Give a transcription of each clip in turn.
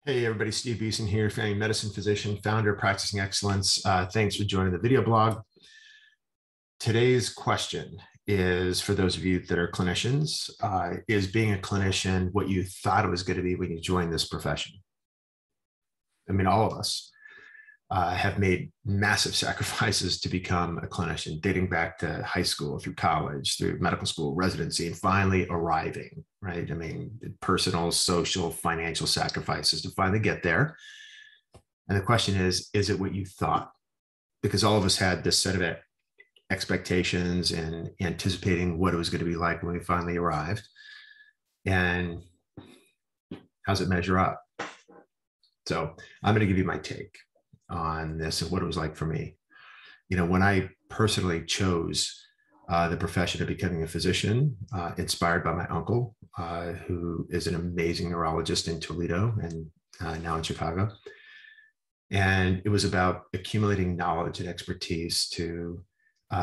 Hey everybody, Steve Beeson here, family medicine physician, founder of Practicing Excellence. Thanks for joining the video blog. Today's question is for those of you that are clinicians, is being a clinician what you thought it was going to be when you joined this profession? I mean, all of us have made massive sacrifices to become a clinician, dating back to high school, through college, through medical school, residency, and finally arriving, right? I mean, personal, social, financial sacrifices to finally get there. And the question is it what you thought? Because all of us had this set of expectations and anticipating what it was going to be like when we finally arrived. And how's it measure up? So I'm going to give you my take on this and what it was like for me. You know, when I personally chose the profession of becoming a physician, inspired by my uncle, who is an amazing neurologist in Toledo and now in Chicago. And it was about accumulating knowledge and expertise to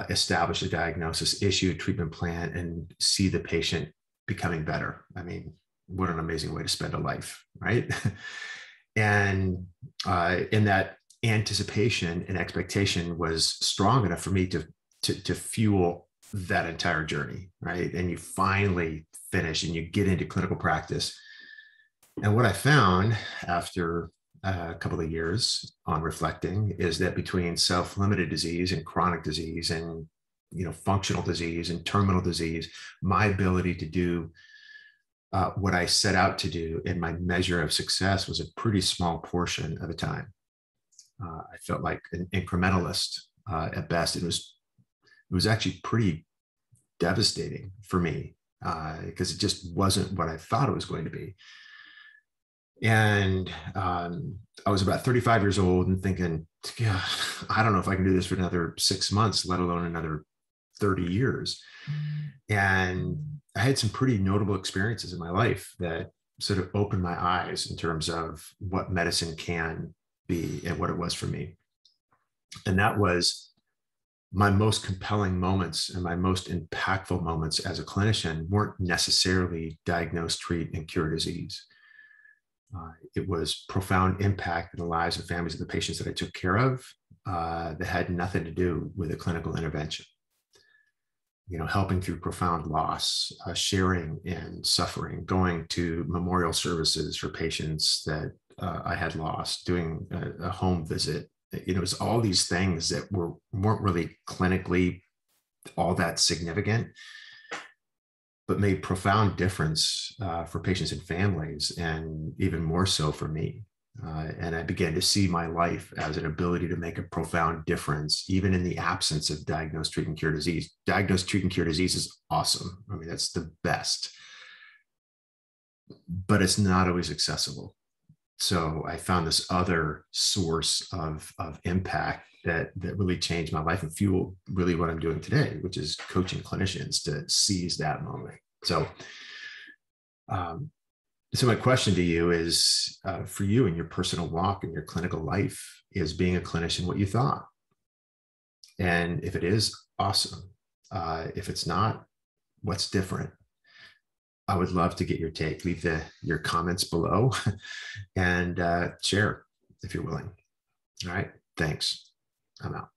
establish a diagnosis, issue a treatment plan, and see the patient becoming better. I mean, what an amazing way to spend a life, right? And in that anticipation and expectation was strong enough for me to fuel that entire journey, right? And you finally finish and you get into clinical practice. And what I found after a couple of years on reflecting is that between self-limited disease and chronic disease and, you know, functional disease and terminal disease, my ability to do what I set out to do in my measure of success was a pretty small portion of the time. I felt like an incrementalist at best. It was actually pretty devastating for me because it just wasn't what I thought it was going to be. And I was about 35 years old and thinking, yeah, I don't know if I can do this for another 6 months, let alone another 30 years. And I had some pretty notable experiences in my life that sort of opened my eyes in terms of what medicine can be and what it was for me. And that was my most compelling moments and my most impactful moments as a clinician weren't necessarily diagnose, treat, and cure disease. It was profound impact in the lives and families of the patients that I took care of that had nothing to do with a clinical intervention. You know, helping through profound loss, sharing in suffering, going to memorial services for patients that I had lost, doing a home visit. You know, it was all these things that weren't really clinically all that significant, but made profound difference for patients and families, and even more so for me. And I began to see my life as an ability to make a profound difference, even in the absence of diagnose, treat, and cure disease. Diagnose, treat, and cure disease is awesome. I mean, that's the best, but it's not always accessible. So I found this other source of impact that really changed my life and fueled really what I'm doing today, which is coaching clinicians to seize that moment. So, so my question to you is, for you in your personal walk and your clinical life, is being a clinician what you thought? And if it is, awesome. If it's not, what's different? I would love to get your take. Leave your comments below and share if you're willing. All right. Thanks. I'm out.